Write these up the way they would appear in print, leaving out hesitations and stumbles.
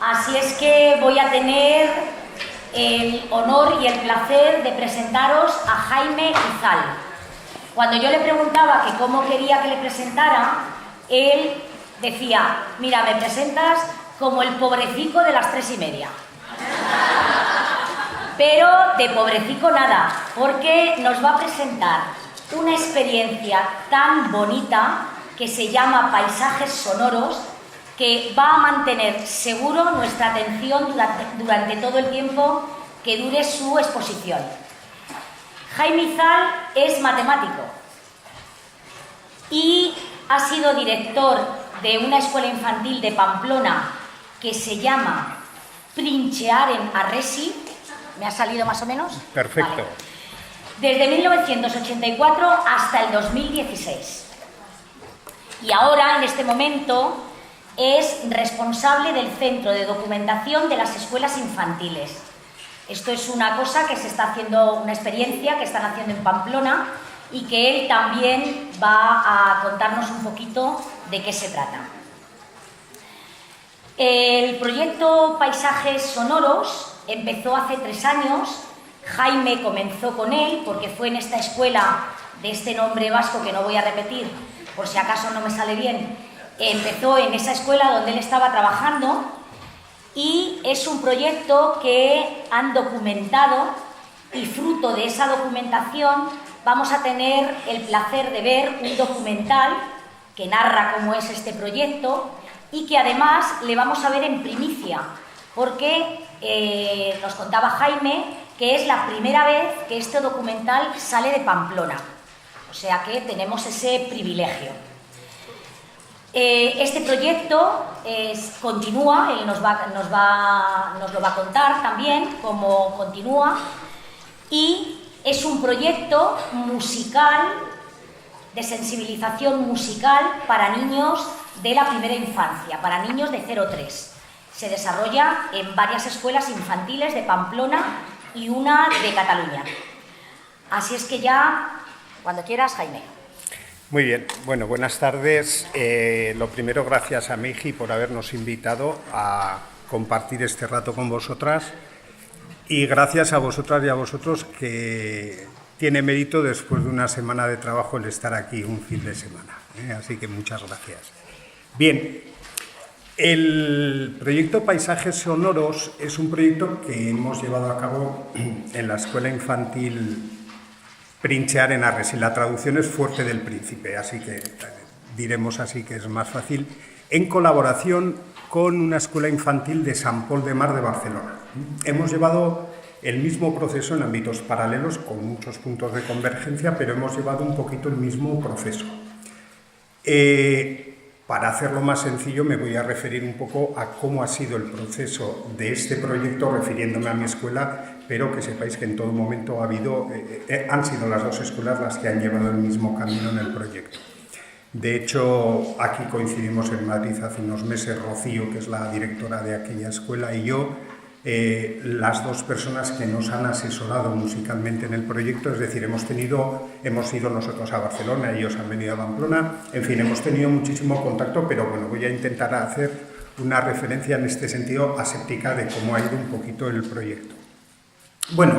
Así es que voy a tener el honor y el placer de presentaros a Jaime Izal. Cuando yo le preguntaba que cómo quería que le presentara, él decía: mira, me presentas como el pobrecico de las 3:30. Pero de pobrecico nada, porque nos va a presentar una experiencia tan bonita que se llama Paisajes Sonoros, que va a mantener seguro nuestra atención durante todo el tiempo que dure su exposición. Jaime Izal es matemático y ha sido director de una escuela infantil de Pamplona que se llama Princearen Arresi. ¿Me ha salido más o menos? Perfecto. Vale. Desde 1984 hasta el 2016. Y ahora, en este momento, es responsable del Centro de Documentación de las Escuelas Infantiles. Esto es una cosa que se está haciendo, una experiencia que están haciendo en Pamplona y que él también va a contarnos un poquito de qué se trata. El proyecto Paisajes Sonoros empezó hace 3 años. Jaime comenzó con él porque fue en esta escuela de este nombre vasco que no voy a repetir por si acaso no me sale bien. Empezó en esa escuela donde él estaba trabajando y es un proyecto que han documentado, y fruto de esa documentación vamos a tener el placer de ver un documental que narra cómo es este proyecto y que además le vamos a ver en primicia, porque nos contaba Jaime que es la primera vez que este documental sale de Pamplona, o sea que tenemos ese privilegio. Este proyecto continúa, él nos lo va a contar también cómo continúa, y es un proyecto musical, de sensibilización musical para niños de la primera infancia, para niños de 0-3. Se desarrolla en varias escuelas infantiles de Pamplona y una de Cataluña. Así es que ya, cuando quieras, Jaime. Muy bien, bueno, buenas tardes. Lo primero, gracias a Meiji por habernos invitado a compartir este rato con vosotras, y gracias a vosotras y a vosotros, que tiene mérito después de una semana de trabajo el estar aquí un fin de semana, así que muchas gracias. Bien, el proyecto Paisajes Sonoros es un proyecto que hemos llevado a cabo en la escuela infantil Princearen Arresi. La traducción es Fuerte del Príncipe, así que diremos así que es más fácil, en colaboración con una escuela infantil de Sant Pol de Mar de Barcelona. Hemos llevado el mismo proceso en ámbitos paralelos, con muchos puntos de convergencia, pero hemos llevado un poquito el mismo proceso. Para hacerlo más sencillo, me voy a referir un poco a cómo ha sido el proceso de este proyecto, refiriéndome a mi escuela, pero que sepáis que en todo momento han sido las dos escuelas las que han llevado el mismo camino en el proyecto. De hecho, aquí coincidimos en Madrid hace unos meses, Rocío, que es la directora de aquella escuela, y yo, las dos personas que nos han asesorado musicalmente en el proyecto. Es decir, hemos ido nosotros a Barcelona, ellos han venido a Pamplona, en fin, hemos tenido muchísimo contacto, pero bueno, voy a intentar hacer una referencia en este sentido aséptica de cómo ha ido un poquito el proyecto. Bueno,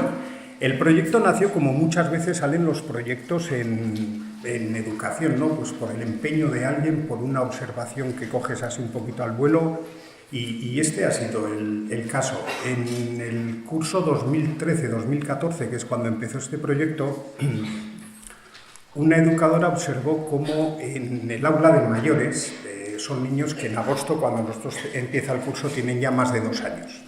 el proyecto nació, como muchas veces salen los proyectos en educación, ¿no? Pues por el empeño de alguien, por una observación que coges así un poquito al vuelo. Y este ha sido el caso. En el curso 2013-2014, que es cuando empezó este proyecto, una educadora observó cómo en el aula de mayores, son niños que en agosto, cuando nosotros empieza el curso, tienen ya más de 2 años.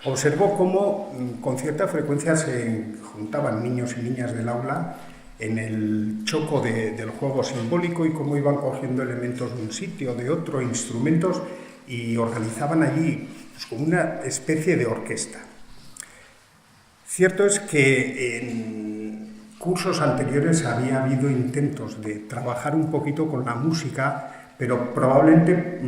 Observó cómo con cierta frecuencia se juntaban niños y niñas del aula en el choco del juego simbólico, y cómo iban cogiendo elementos de un sitio, de otro, instrumentos, y organizaban allí pues, como una especie de orquesta. Cierto es que en cursos anteriores había habido intentos de trabajar un poquito con la música, pero probablemente,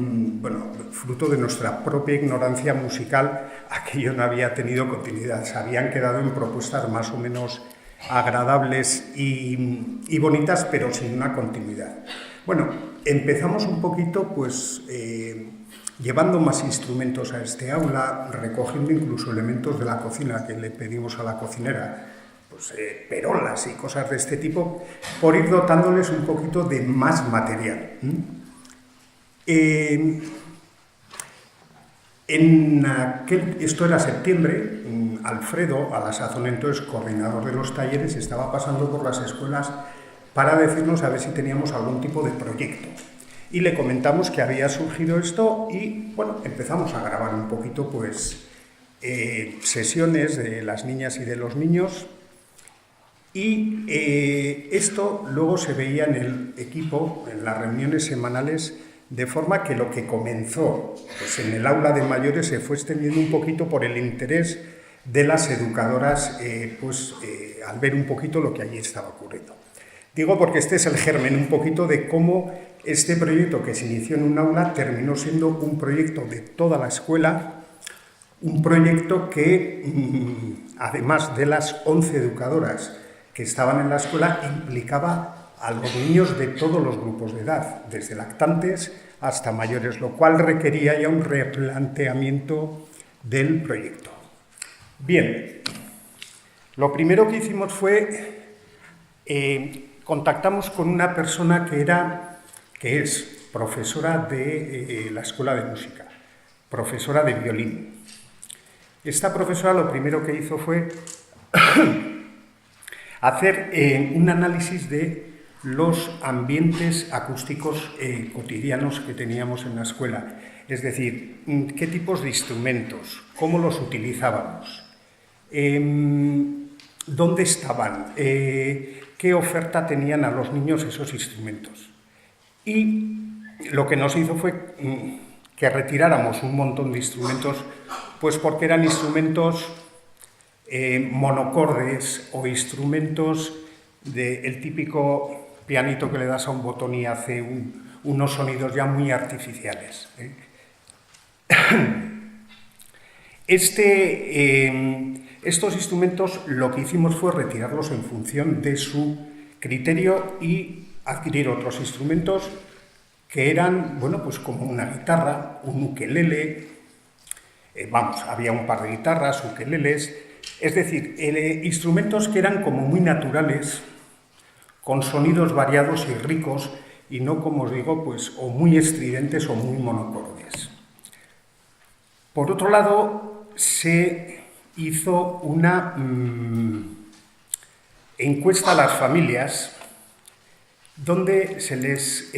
fruto de nuestra propia ignorancia musical, aquello no había tenido continuidad. Se habían quedado en propuestas más o menos agradables y bonitas, pero sin una continuidad. Bueno, empezamos un poquito, pues, llevando más instrumentos a este aula, recogiendo incluso elementos de la cocina que le pedimos a la cocinera, pues perolas y cosas de este tipo, por ir dotándoles un poquito de más material. Esto era septiembre, Alfredo, a la sazón entonces coordinador de los talleres, estaba pasando por las escuelas para decirnos a ver si teníamos algún tipo de proyecto. Y le comentamos que había surgido esto y, bueno, empezamos a grabar un poquito, pues, sesiones de las niñas y de los niños. Y esto luego se veía en el equipo, en las reuniones semanales, de forma que lo que comenzó pues, en el aula de mayores se fue extendiendo un poquito por el interés de las educadoras al ver un poquito lo que allí estaba ocurriendo. Digo porque este es el germen un poquito de cómo este proyecto que se inició en un aula terminó siendo un proyecto de toda la escuela, un proyecto que, además de las 11 educadoras que estaban en la escuela, implicaba a los niños de todos los grupos de edad, desde lactantes hasta mayores, lo cual requería ya un replanteamiento del proyecto. Bien, lo primero que hicimos fue contactamos con una persona que es profesora de la Escuela de Música, profesora de violín. Esta profesora lo primero que hizo fue hacer un análisis de los ambientes acústicos cotidianos que teníamos en la escuela, es decir, qué tipos de instrumentos, cómo los utilizábamos, dónde estaban, qué oferta tenían a los niños esos instrumentos. Y lo que nos hizo fue que retiráramos un montón de instrumentos, pues porque eran instrumentos monocordes o instrumentos del típico pianito que le das a un botón y hace unos sonidos ya muy artificiales. Estos instrumentos lo que hicimos fue retirarlos en función de su criterio y adquirir otros instrumentos que eran, bueno, pues como una guitarra, un ukelele, había un par de guitarras, ukeleles, es decir, instrumentos que eran como muy naturales, con sonidos variados y ricos, y no, como os digo, pues o muy estridentes o muy monocordes. Por otro lado, se hizo una encuesta a las familias donde se les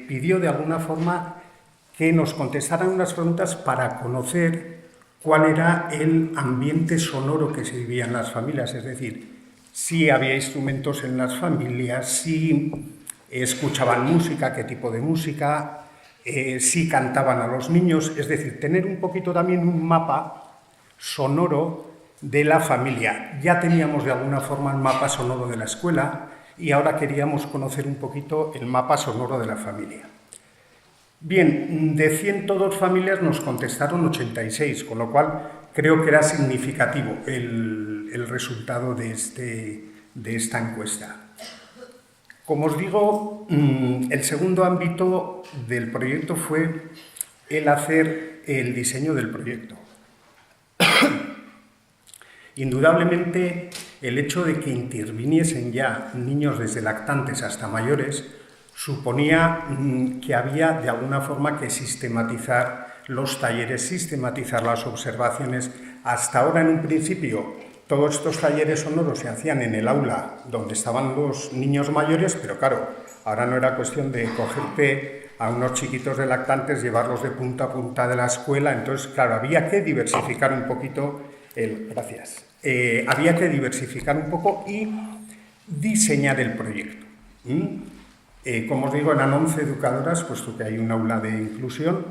pidió de alguna forma que nos contestaran unas preguntas para conocer cuál era el ambiente sonoro que se vivía en las familias, es decir, si había instrumentos en las familias, si escuchaban música, qué tipo de música, si cantaban a los niños, es decir, tener un poquito también un mapa sonoro de la familia. Ya teníamos de alguna forma el mapa sonoro de la escuela y ahora queríamos conocer un poquito el mapa sonoro de la familia. Bien, de 102 familias nos contestaron 86, con lo cual creo que era significativo el resultado de esta encuesta. Como os digo, el segundo ámbito del proyecto fue el hacer el diseño del proyecto. Indudablemente, el hecho de que interviniesen ya niños desde lactantes hasta mayores suponía que había de alguna forma que sistematizar los talleres, sistematizar las observaciones. Hasta ahora, en un principio, todos estos talleres sonoros se hacían en el aula donde estaban los niños mayores, pero claro, ahora no era cuestión de cogerte a unos chiquitos de lactantes, llevarlos de punta a punta de la escuela. Entonces, claro, había que diversificar un poquito había que diversificar un poco y diseñar el proyecto. Como os digo, eran 11 educadoras, puesto que hay un aula de inclusión,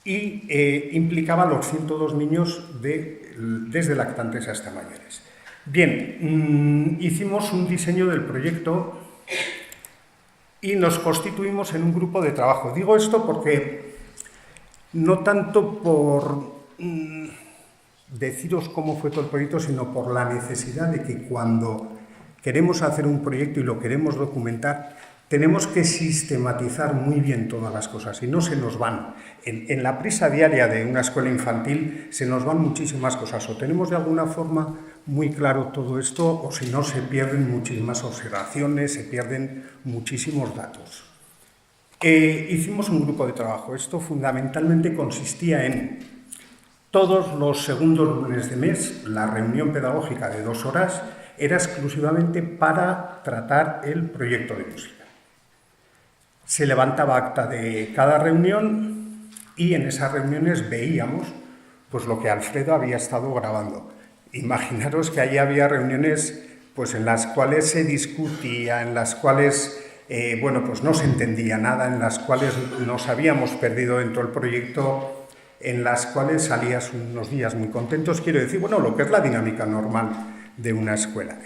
y implicaba a los 102 niños desde lactantes hasta mayores. Bien, hicimos un diseño del proyecto y nos constituimos en un grupo de trabajo. Digo esto porque no tanto por deciros cómo fue todo el proyecto, sino por la necesidad de que cuando queremos hacer un proyecto y lo queremos documentar, tenemos que sistematizar muy bien todas las cosas y no se nos van. En la prisa diaria de una escuela infantil se nos van muchísimas cosas, o tenemos de alguna forma muy claro todo esto, o si no se pierden muchísimas observaciones, se pierden muchísimos datos. Hicimos un grupo de trabajo. Esto fundamentalmente consistía en todos los segundos lunes de mes, la reunión pedagógica de 2 horas era exclusivamente para tratar el proyecto de música. Se levantaba acta de cada reunión y en esas reuniones veíamos pues, lo que Alfredo había estado grabando. Imaginaros que allí había reuniones pues, en las cuales se discutía, en las cuales pues no se entendía nada, en las cuales nos habíamos perdido dentro del proyecto, en las cuales salías unos días muy contentos, quiero decir, bueno, lo que es la dinámica normal de una escuela,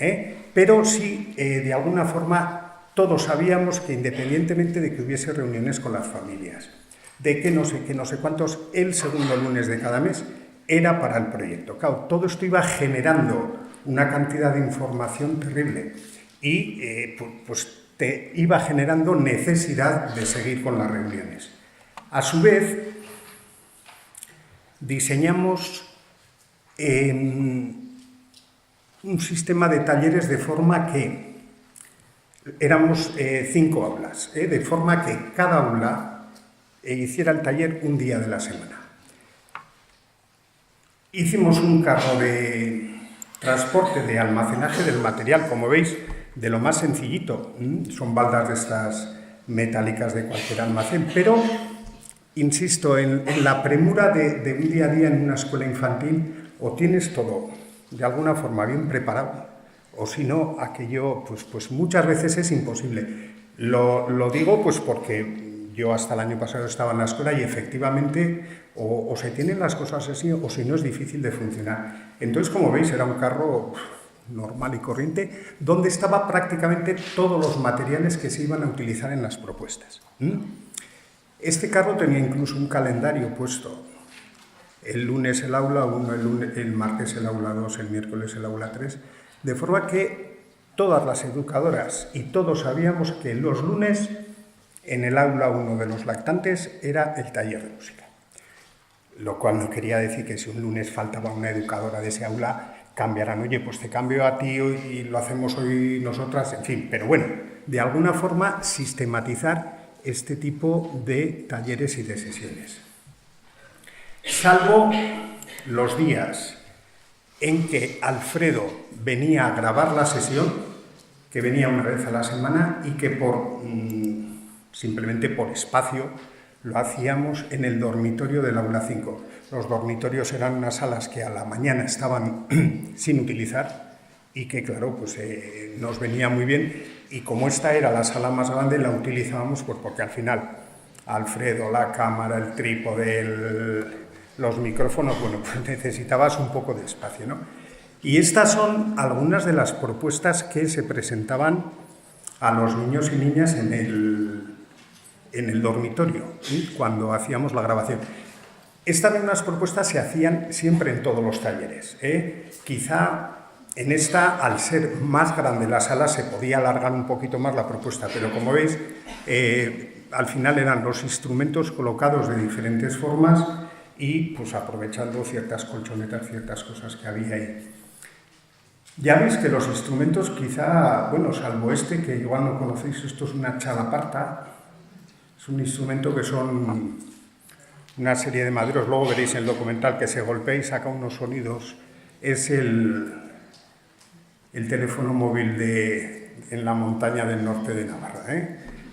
pero sí, de alguna forma, todos sabíamos que independientemente de que hubiese reuniones con las familias, de que no sé cuántos, el segundo lunes de cada mes era para el proyecto. Claro, todo esto iba generando una cantidad de información terrible y pues te iba generando necesidad de seguir con las reuniones. A su vez, diseñamos un sistema de talleres de forma que éramos 5 aulas, de forma que cada aula hiciera el taller un día de la semana. Hicimos un carro de transporte, de almacenaje del material, como veis, de lo más sencillito. Son baldas de estas metálicas de cualquier almacén, pero, insisto, en la premura de un día a día en una escuela infantil, o tienes todo de alguna forma bien preparado, o si no, aquello pues muchas veces es imposible. Lo digo pues porque yo hasta el año pasado estaba en la escuela y efectivamente o se tienen las cosas así o si no es difícil de funcionar. Entonces, como veis, era un carro normal y corriente donde estaba prácticamente todos los materiales que se iban a utilizar en las propuestas. Este carro tenía incluso un calendario puesto. El lunes el aula 1, el martes el aula 2, el miércoles el aula 3, de forma que todas las educadoras y todos sabíamos que los lunes en el aula 1 de los lactantes era el taller de música. Lo cual no quería decir que si un lunes faltaba una educadora de ese aula, cambiarán, oye, pues te cambio a ti hoy y lo hacemos hoy nosotras, en fin. Pero bueno, de alguna forma sistematizar este tipo de talleres y de sesiones. Salvo los días en que Alfredo venía a grabar la sesión, que venía una vez a la semana y que simplemente por espacio lo hacíamos en el dormitorio del aula 5. Los dormitorios eran unas salas que a la mañana estaban sin utilizar y que, claro, pues nos venía muy bien. Y como esta era la sala más grande, la utilizábamos pues porque al final Alfredo, la cámara, el trípode, los micrófonos, bueno, pues necesitabas un poco de espacio, ¿no? Y estas son algunas de las propuestas que se presentaban a los niños y niñas en el dormitorio, cuando hacíamos la grabación. Estas mismas propuestas se hacían siempre en todos los talleres. Quizá en esta, al ser más grande la sala, se podía alargar un poquito más la propuesta, pero como veis, al final eran los instrumentos colocados de diferentes formas y pues aprovechando ciertas colchonetas, ciertas cosas que había ahí. Ya veis que los instrumentos quizá, bueno, salvo este, que igual no conocéis, esto es una chalaparta, es un instrumento que son una serie de maderos, luego veréis en el documental que se golpea y saca unos sonidos, es el teléfono móvil en la montaña del norte de Navarra,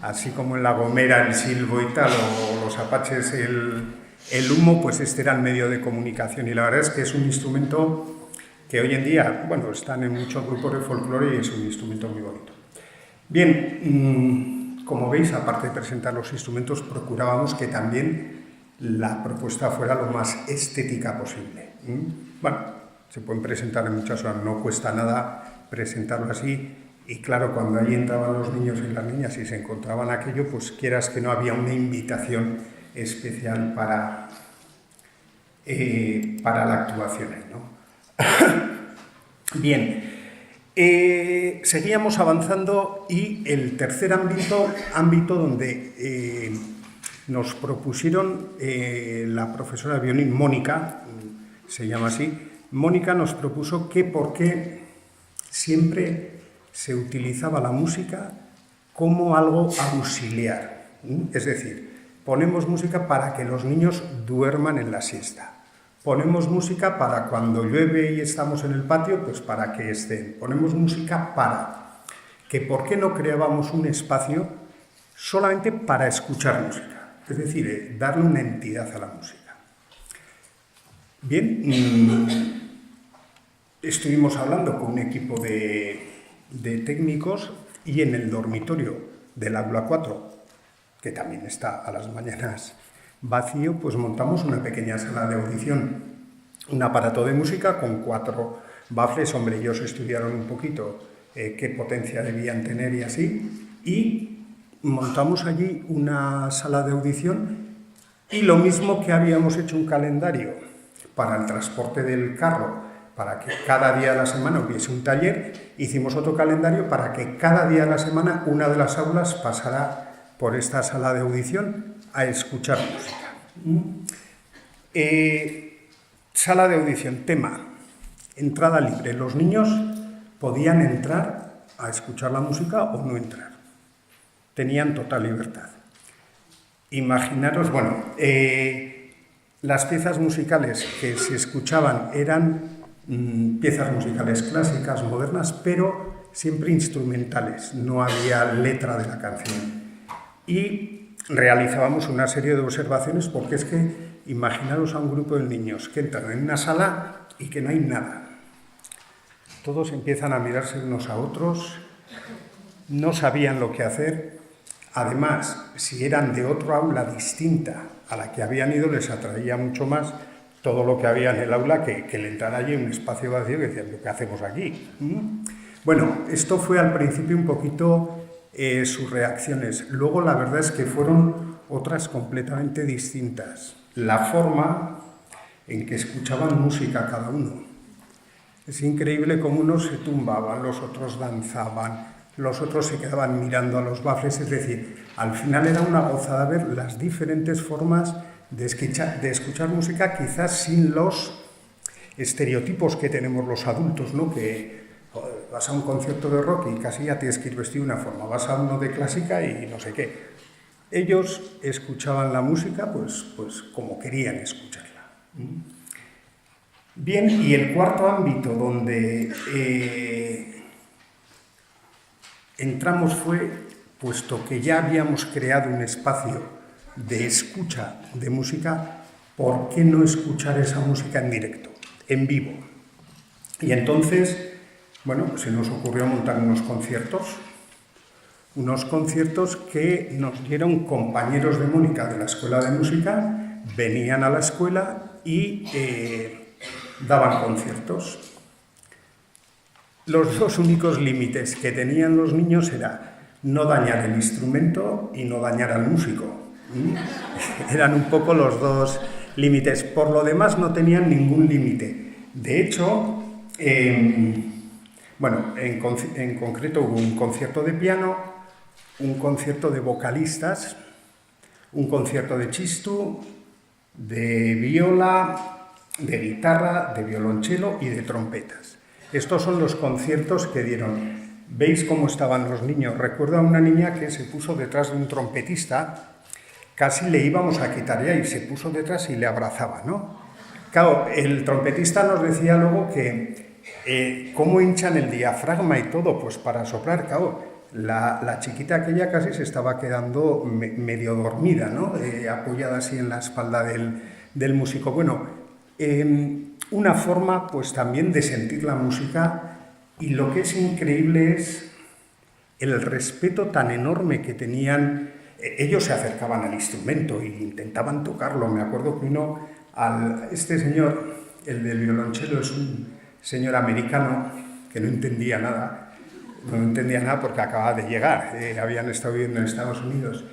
así como en La Gomera el silbo y tal, o los apaches el humo, pues este era el medio de comunicación y la verdad es que es un instrumento que hoy en día, bueno, están en muchos grupos de folclore y es un instrumento muy bonito. Bien, como veis, aparte de presentar los instrumentos, procurábamos que también la propuesta fuera lo más estética posible. Bueno, se pueden presentar en muchas horas, no cuesta nada presentarlo así y claro, cuando ahí entraban los niños y las niñas y se encontraban aquello, pues quieras que no había una invitación especial para la actuación, ¿no? Bien, Seguíamos avanzando y el tercer ámbito donde nos propusieron la profesora de violín, Mónica, se llama así, Mónica nos propuso que por qué siempre se utilizaba la música como algo auxiliar. Es decir, ponemos música para que los niños duerman en la siesta. Ponemos música para cuando llueve y estamos en el patio, pues para que estén. Ponemos música para que, ¿por qué no creábamos un espacio solamente para escuchar música? Es decir, darle una entidad a la música. Bien, estuvimos hablando con un equipo de técnicos y en el dormitorio del aula 4, que también está a las mañanas vacío, pues montamos una pequeña sala de audición, un aparato de música con 4 baffles. Hombre, ellos estudiaron un poquito qué potencia debían tener y así, y montamos allí una sala de audición, y lo mismo que habíamos hecho un calendario para el transporte del carro, para que cada día de la semana hubiese un taller, hicimos otro calendario para que cada día de la semana una de las aulas pasara por esta sala de audición a escuchar música. Sala de audición, tema, entrada libre. Los niños podían entrar a escuchar la música o no entrar. Tenían total libertad. Imaginaros, bueno, las piezas musicales que se escuchaban eran piezas musicales clásicas, modernas, pero siempre instrumentales, no había letra de la canción. Y realizábamos una serie de observaciones, porque es que imaginaros a un grupo de niños que entran en una sala y que no hay nada. Todos empiezan a mirarse unos a otros, no sabían lo que hacer. Además, si eran de otro aula distinta a la que habían ido, les atraía mucho más todo lo que había en el aula que el entrar allí en un espacio vacío y decían, ¿qué hacemos aquí? Bueno, esto fue al principio un poquito sus reacciones. Luego la verdad es que fueron otras completamente distintas. La forma en que escuchaban música cada uno. Es increíble cómo unos se tumbaban, los otros danzaban, los otros se quedaban mirando a los baffles. Es decir, al final era una gozada ver las diferentes formas de escuchar música, quizás sin los estereotipos que tenemos los adultos, ¿no? Que vas a un concierto de rock y casi ya tienes que ir vestido de una forma, vas a uno de clásica y no sé qué. Ellos escuchaban la música pues como querían escucharla. Bien, y el cuarto ámbito donde entramos fue, puesto que ya habíamos creado un espacio de escucha de música, ¿por qué no escuchar esa música en directo, en vivo? Y entonces, bueno, se nos ocurrió montar unos conciertos que nos dieron compañeros de Mónica de la Escuela de Música, venían a la escuela y daban conciertos. Los dos únicos límites que tenían los niños era no dañar el instrumento y no dañar al músico. Eran un poco los dos límites. Por lo demás no tenían ningún límite. De hecho, bueno, en concreto hubo un concierto de piano, un concierto de vocalistas, un concierto de chistu, de viola, de guitarra, de violonchelo y de trompetas. Estos son los conciertos que dieron. ¿Veis cómo estaban los niños? Recuerdo a una niña que se puso detrás de un trompetista, casi le íbamos a quitar ya, y se puso detrás y le abrazaba, ¿no? Claro, el trompetista nos decía luego que cómo hinchan el diafragma y todo, pues para soplar. Claro, la chiquita aquella casi se estaba quedando medio dormida, ¿no? Apoyada así en la espalda del músico. Bueno, una forma pues también de sentir la música, y lo que es increíble es el respeto tan enorme que tenían. Ellos se acercaban al instrumento e intentaban tocarlo. Me acuerdo que este señor, el del violonchelo, es un señor americano que no entendía nada porque acababa de llegar, habían estado viviendo en Estados Unidos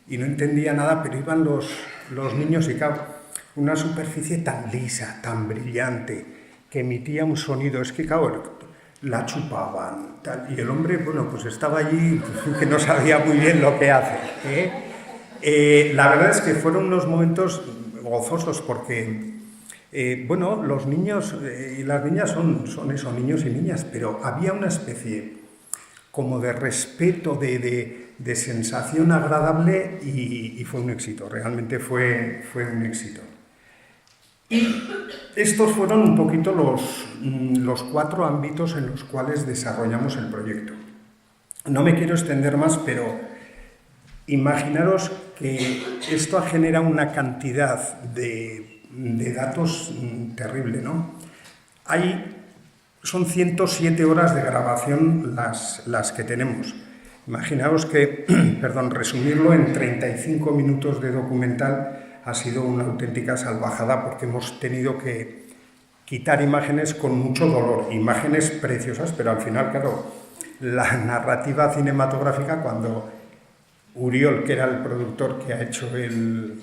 y no entendía nada, pero iban los niños y claro, una superficie tan lisa, tan brillante, que emitía un sonido. Es que claro, la chupaban, tal, y el hombre, bueno, pues estaba allí, pues, que no sabía muy bien lo que hace, ¿eh? La verdad es que fueron unos momentos gozosos porque, bueno, los niños y las niñas son eso, niños y niñas, pero había una especie como de respeto, de sensación agradable y fue un éxito, realmente fue un éxito. Y estos fueron un poquito los 4 ámbitos en los cuales desarrollamos el proyecto. No me quiero extender más, pero imaginaros que esto genera una cantidad de datos terrible, ¿no? Son 107 horas de grabación las que tenemos. Imaginaos que, resumirlo en 35 minutos de documental ha sido una auténtica salvajada porque hemos tenido que quitar imágenes con mucho dolor, imágenes preciosas, pero al final, claro, la narrativa cinematográfica, cuando Uriol, que era el productor que ha hecho el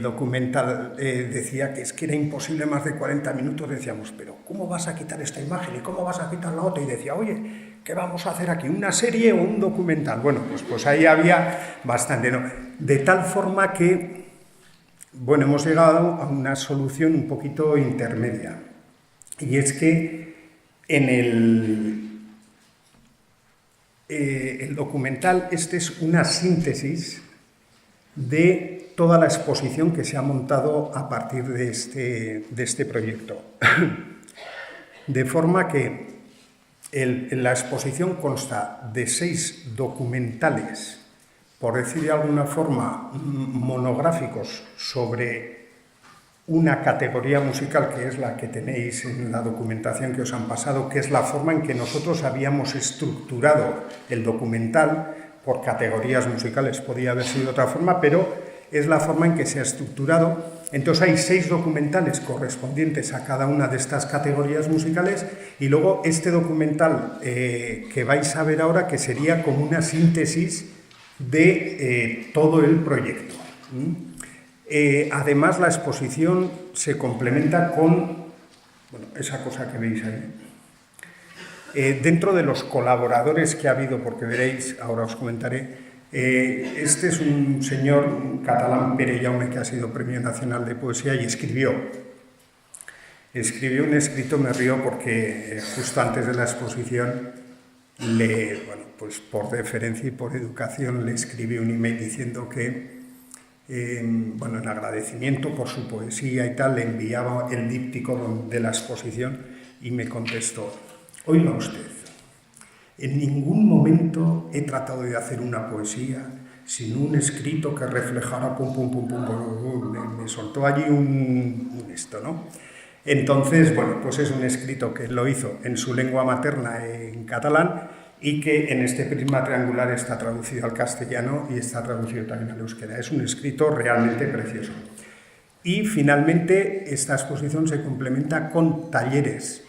documental, decía que es que era imposible más de 40 minutos, decíamos, pero ¿cómo vas a quitar esta imagen y cómo vas a quitar la otra? Y decía, oye, ¿qué vamos a hacer aquí? ¿Una serie o un documental? Bueno, pues ahí había bastante, ¿no? De tal forma que, bueno, hemos llegado a una solución un poquito intermedia. Y es que en el documental, este es una síntesis de toda la exposición que se ha montado a partir de este proyecto. De forma que la exposición consta de 6 documentales, por decir de alguna forma, monográficos sobre una categoría musical que es la que tenéis en la documentación que os han pasado, que es la forma en que nosotros habíamos estructurado el documental. Por categorías musicales podía haber sido de otra forma, pero es la forma en que se ha estructurado. Entonces hay 6 documentales correspondientes a cada una de estas categorías musicales y luego este documental que vais a ver ahora, que sería como una síntesis de todo el proyecto. Además, la exposición se complementa con esa cosa que veis ahí. Dentro de los colaboradores que ha habido, porque veréis, ahora os comentaré, este es un señor, un catalán, Pere Jaume, que ha sido Premio Nacional de Poesía y escribió un escrito, me río porque justo antes de la exposición, pues por deferencia y por educación, le escribí un email diciendo que, en agradecimiento por su poesía y tal, le enviaba el díptico de la exposición y me contestó, oiga usted, en ningún momento he tratado de hacer una poesía sin un escrito que reflejara pum, pum, pum, pum, pum, pum. Me soltó allí un esto, ¿no? Entonces, pues es un escrito que lo hizo en su lengua materna, en catalán, y que en este prisma triangular está traducido al castellano y está traducido también al euskera. Es un escrito realmente precioso. Y finalmente esta exposición se complementa con talleres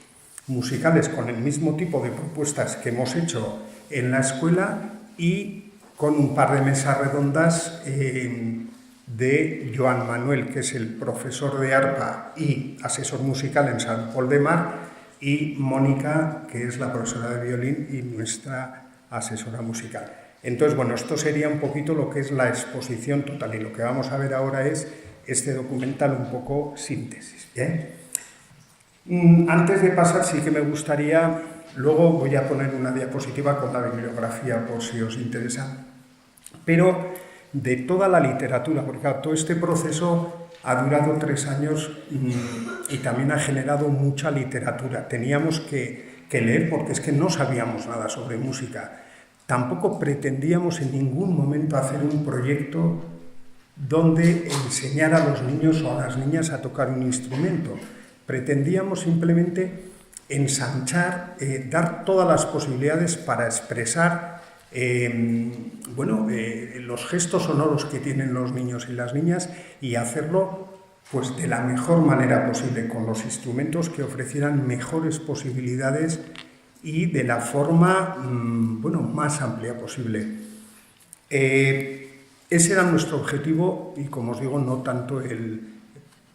musicales con el mismo tipo de propuestas que hemos hecho en la escuela y con un par de mesas redondas de Joan Manuel, que es el profesor de arpa y asesor musical en Sant Pol de Mar, y Mónica, que es la profesora de violín y nuestra asesora musical. Entonces, esto sería un poquito lo que es la exposición total y lo que vamos a ver ahora es este documental un poco síntesis, ¿bien? Antes de pasar, sí que me gustaría, luego voy a poner una diapositiva con la bibliografía por si os interesa, pero de toda la literatura, porque claro, todo este proceso ha durado 3 años y también ha generado mucha literatura. Teníamos que leer porque es que no sabíamos nada sobre música. Tampoco pretendíamos en ningún momento hacer un proyecto donde enseñar a los niños o a las niñas a tocar un instrumento. Pretendíamos simplemente ensanchar, dar todas las posibilidades para expresar los gestos sonoros que tienen los niños y las niñas y hacerlo pues de la mejor manera posible, con los instrumentos que ofrecieran mejores posibilidades y de la forma más amplia posible. Ese era nuestro objetivo y, como os digo, no tanto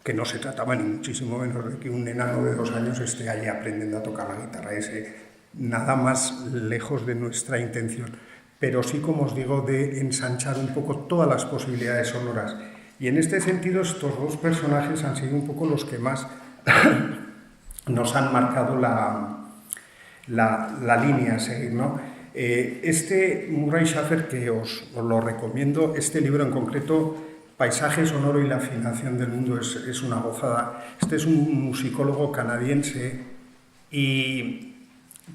que no se trataba ni muchísimo menos de que un enano de 2 años esté allí aprendiendo a tocar la guitarra, nada más lejos de nuestra intención, pero sí, como os digo, de ensanchar un poco todas las posibilidades sonoras. Y en este sentido, estos 2 personajes han sido un poco los que más nos han marcado la línea a seguir, ¿no? Murray Schafer, que os lo recomiendo, este libro en concreto, Paisaje sonoro y la afinación del mundo, es una gozada. Este es un musicólogo canadiense y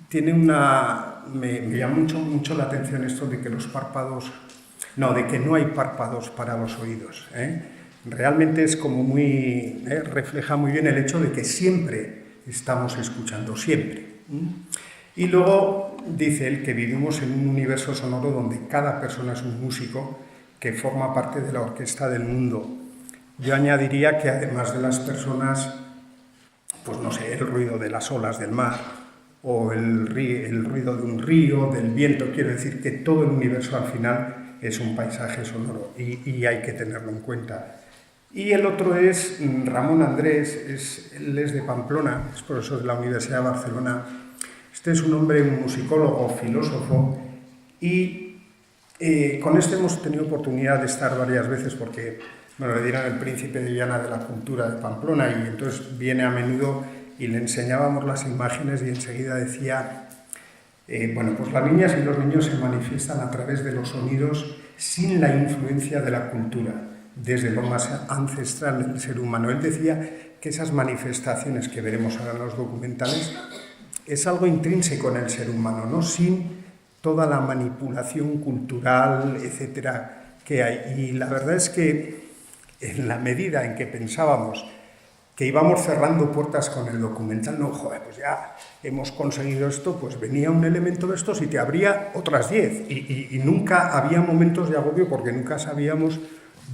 tiene me llama mucho la atención esto de que de que no hay párpados para los oídos, ¿eh? Realmente es como refleja muy bien el hecho de que siempre estamos escuchando, siempre. Y luego dice él que vivimos en un universo sonoro donde cada persona es un músico que forma parte de la orquesta del mundo. Yo añadiría que además de las personas, pues no sé, el ruido de las olas del mar o el ruido de un río, del viento, quiero decir que todo el universo al final es un paisaje sonoro y hay que tenerlo en cuenta. Y el otro es Ramón Andrés, él es de Pamplona, es profesor de la Universidad de Barcelona. Este es un hombre, un musicólogo, filósofo, y con este hemos tenido oportunidad de estar varias veces porque le dieron el Príncipe de Viana de la Cultura de Pamplona y entonces viene a menudo y le enseñábamos las imágenes y enseguida decía, pues las niñas y los niños se manifiestan a través de los sonidos sin la influencia de la cultura, desde lo más ancestral del ser humano. Él decía que esas manifestaciones que veremos ahora en los documentales es algo intrínseco en el ser humano, ¿no? Sin toda la manipulación cultural, etcétera, que hay. Y la verdad es que en la medida en que pensábamos que íbamos cerrando puertas con el documental, pues ya hemos conseguido esto, pues venía un elemento de estos y te abría otras 10. Y nunca había momentos de agobio porque nunca sabíamos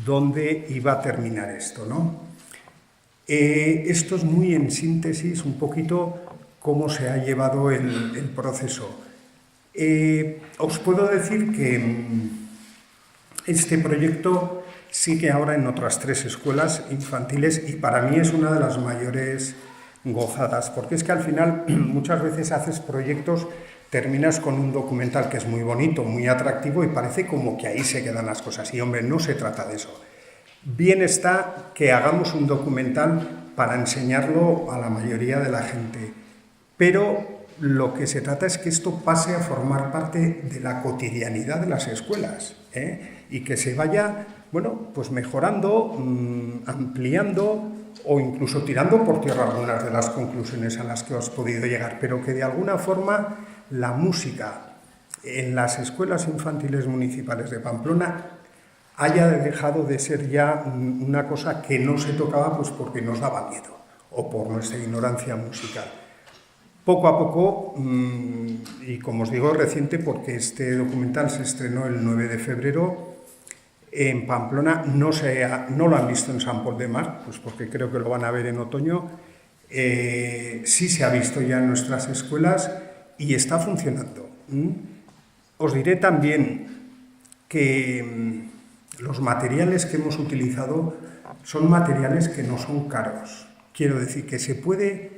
dónde iba a terminar esto, ¿no? Esto es muy en síntesis un poquito cómo se ha llevado el proceso. Os puedo decir que este proyecto sigue ahora en otras 3 escuelas infantiles y para mí es una de las mayores gozadas, porque es que al final muchas veces haces proyectos, terminas con un documental que es muy bonito, muy atractivo y parece como que ahí se quedan las cosas. Y hombre, no se trata de eso. Bien está que hagamos un documental para enseñarlo a la mayoría de la gente, pero lo que se trata es que esto pase a formar parte de la cotidianidad de las escuelas, y que se vaya, pues mejorando, ampliando o incluso tirando por tierra algunas de las conclusiones a las que has podido llegar, pero que de alguna forma la música en las escuelas infantiles municipales de Pamplona haya dejado de ser ya una cosa que no se tocaba pues porque nos daba miedo o por nuestra ignorancia musical. Poco a poco, y como os digo, reciente, porque este documental se estrenó el 9 de febrero en Pamplona, no lo han visto en Sant Pol de Mar, pues porque creo que lo van a ver en otoño, sí se ha visto ya en nuestras escuelas y está funcionando. Os diré también que los materiales que hemos utilizado son materiales que no son caros. Quiero decir que se puede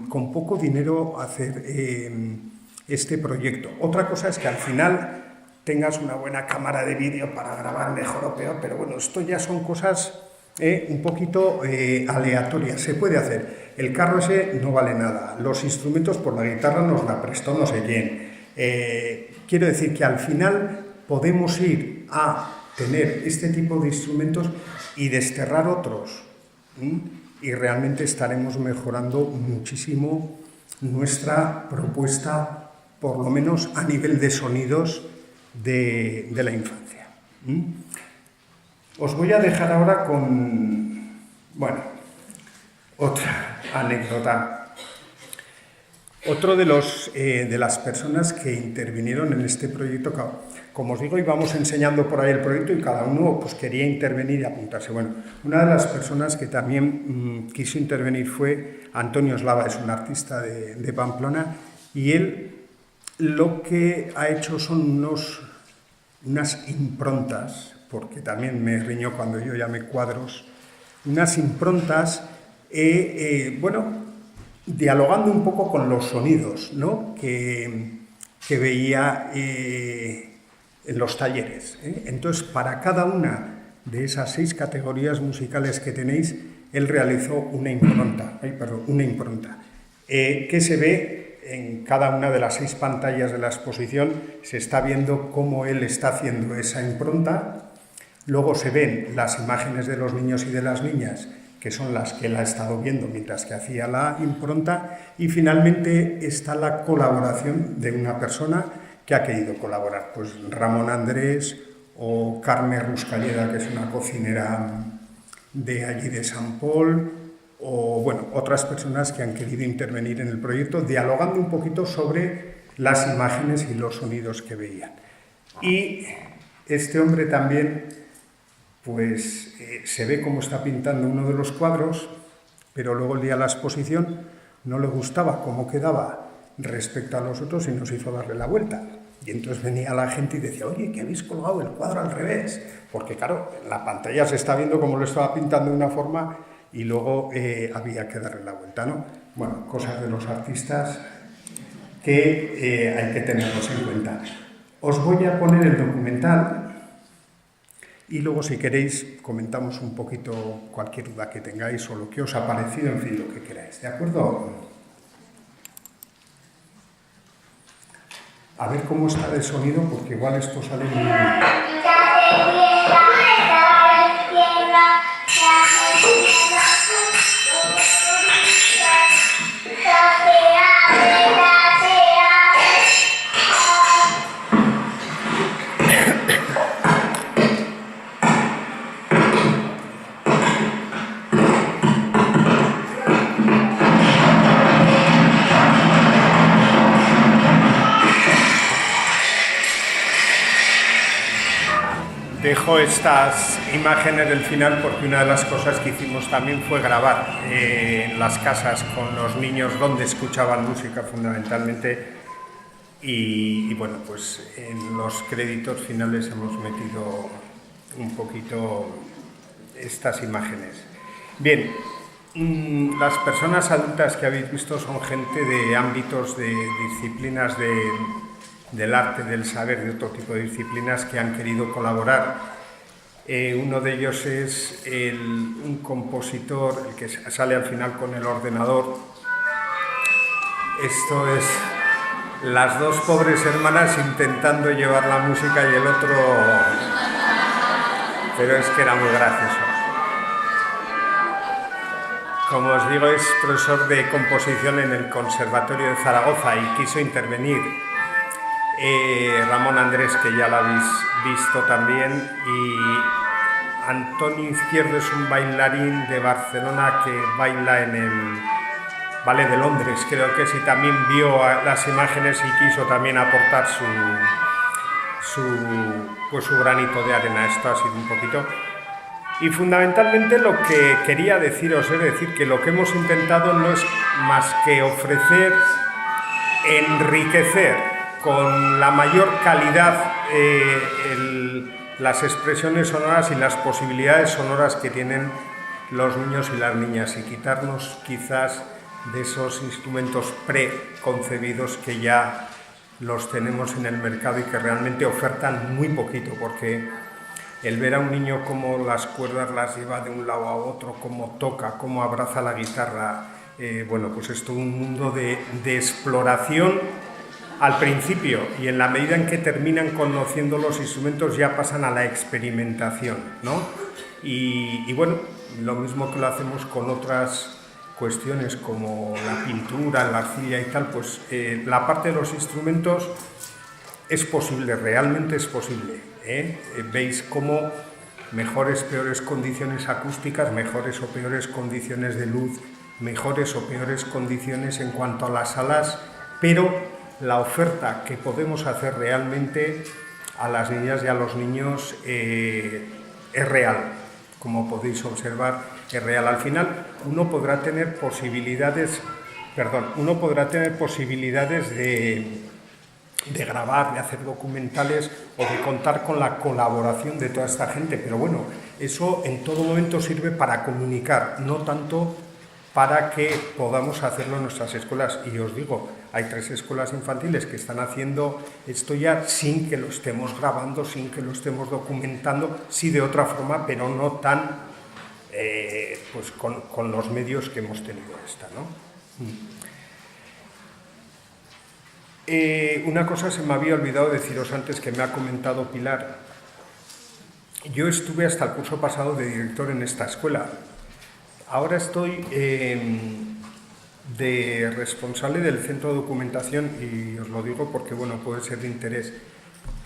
con poco dinero hacer este proyecto. Otra cosa es que al final tengas una buena cámara de vídeo para grabar mejor o peor, pero bueno, esto ya son cosas un poquito aleatorias. Se puede hacer. El carro ese no vale nada. Los instrumentos, por la guitarra nos la prestó no sé quién. Quiero decir que al final podemos ir a tener este tipo de instrumentos y desterrar otros. Y realmente estaremos mejorando muchísimo nuestra propuesta, por lo menos a nivel de sonidos de la infancia. Os voy a dejar ahora con, otra anécdota. Otro de las personas que intervinieron en este proyecto, como os digo, íbamos enseñando por ahí el proyecto y cada uno pues, quería intervenir y apuntarse. Bueno, una de las personas que también quiso intervenir fue Antonio Slava, es un artista de Pamplona, y él lo que ha hecho son unas improntas, porque también me riñó cuando yo llamé cuadros, unas improntas, bueno, dialogando un poco con los sonidos, ¿no?, que veía en los talleres. Entonces, para cada una de esas 6 categorías musicales que tenéis, él realizó una impronta, que se ve en cada una de las 6 pantallas de la exposición. Se está viendo cómo él está haciendo esa impronta. Luego se ven las imágenes de los niños y de las niñas, que son las que él ha estado viendo mientras que hacía la impronta, y finalmente está la colaboración de una persona que ha querido colaborar, pues Ramón Andrés o Carme Ruscalleda, que es una cocinera de allí de Sant Pol, o bueno, otras personas que han querido intervenir en el proyecto, dialogando un poquito sobre las imágenes y los sonidos que veían. Y este hombre también, pues se ve cómo está pintando uno de los cuadros, pero luego el día de la exposición no le gustaba cómo quedaba respecto a los otros y nos hizo darle la vuelta. Y entonces venía la gente y decía, oye, que habéis colgado el cuadro al revés. Porque claro, en la pantalla se está viendo cómo lo estaba pintando de una forma y luego había que darle la vuelta, ¿no? Bueno, cosas de los artistas que hay que tenerlos en cuenta. Os voy a poner el documental y luego, si queréis, comentamos un poquito cualquier duda que tengáis o lo que os ha parecido, en fin, lo que queráis, ¿de acuerdo? A ver cómo está de sonido, porque igual esto sale muy bien. Dejo estas imágenes del final porque una de las cosas que hicimos también fue grabar en las casas con los niños donde escuchaban música fundamentalmente y bueno, pues en los créditos finales hemos metido un poquito estas imágenes. Bien, las personas adultas que habéis visto son gente de ámbitos, de disciplinas del arte, del saber, de otro tipo de disciplinas que han querido colaborar. Uno de ellos es un compositor, el que sale al final con el ordenador. Esto es las 2 pobres hermanas intentando llevar la música y el otro... Pero es que era muy gracioso. Como os digo, es profesor de composición en el Conservatorio de Zaragoza y quiso intervenir Ramón Andrés, que ya lo habéis visto también, y Antonio Izquierdo es un bailarín de Barcelona que baila en el Ballet de Londres, creo que sí, también vio las imágenes y quiso también aportar su granito de arena. Esto ha sido un poquito. Y fundamentalmente lo que quería deciros es decir que lo que hemos intentado no es más que ofrecer, enriquecer con la mayor calidad las expresiones sonoras y las posibilidades sonoras que tienen los niños y las niñas y quitarnos quizás de esos instrumentos preconcebidos que ya los tenemos en el mercado y que realmente ofertan muy poquito, porque el ver a un niño cómo las cuerdas las lleva de un lado a otro, cómo toca, cómo abraza la guitarra, bueno, pues es todo un mundo de exploración al principio, y en la medida en que terminan conociendo los instrumentos ya pasan a la experimentación, ¿no? Y bueno, lo mismo que lo hacemos con otras cuestiones como la pintura, la arcilla y tal, pues la parte de los instrumentos es posible, realmente es posible, ¿eh? Veis cómo mejores, peores condiciones acústicas, mejores o peores condiciones de luz, mejores o peores condiciones en cuanto a las salas, pero la oferta que podemos hacer realmente a las niñas y a los niños es real. Como podéis observar, es real. Al final uno podrá tener posibilidades, de grabar, de hacer documentales o de contar con la colaboración de toda esta gente, pero bueno, Eso en todo momento sirve para comunicar, no tanto para que podamos hacerlo en nuestras escuelas. Y os digo, hay 3 escuelas infantiles que están haciendo esto ya sin que lo estemos grabando, sin que lo estemos documentando, sí de otra forma, pero no tan pues con los medios que hemos tenido esta, ¿no? Una cosa se me había olvidado deciros antes, que me ha comentado Pilar. Yo estuve hasta el curso pasado de director en esta escuela. Ahora estoy de responsable del centro de documentación, y os lo digo porque bueno, puede ser de interés.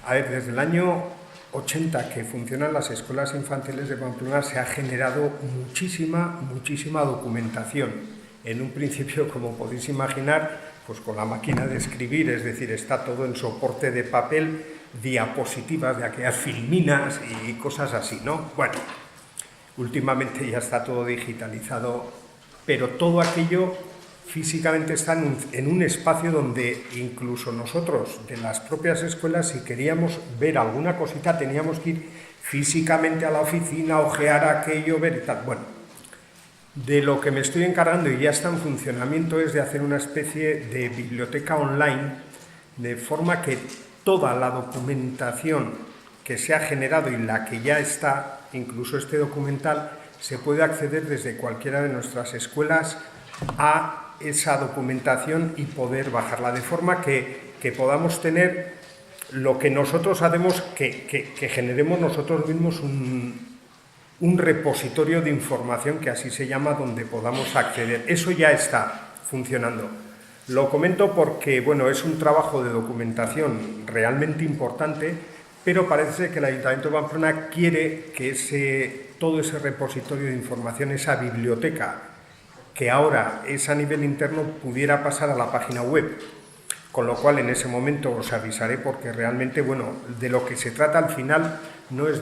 A ver, desde el año 80 que funcionan las escuelas infantiles de Pamplona se ha generado muchísima documentación. En un principio, como podéis imaginar, pues con la máquina de escribir, es decir, está todo en soporte de papel, diapositivas de aquellas filminas y cosas así, ¿no? Bueno, últimamente ya está todo digitalizado, pero todo aquello físicamente está en un espacio donde incluso nosotros, de las propias escuelas, si queríamos ver alguna cosita, teníamos que ir físicamente a la oficina, ojear aquello, ver y tal. Bueno, de lo que me estoy encargando y ya está en funcionamiento es de hacer una especie de biblioteca online, de forma que toda la documentación que se ha generado y la que ya está, incluso este documental, se puede acceder desde cualquiera de nuestras escuelas a esa documentación y poder bajarla, de forma que podamos tener lo que nosotros hacemos, que generemos nosotros mismos un repositorio de información, que así se llama, donde podamos acceder. Eso ya está funcionando. Lo comento porque, bueno, es un trabajo de documentación realmente importante, pero parece que el Ayuntamiento de Pamplona quiere que todo ese repositorio de información, esa biblioteca, que ahora es a nivel interno, pudiera pasar a la página web. Con lo cual, en ese momento os avisaré, porque realmente, bueno, de lo que se trata al final no es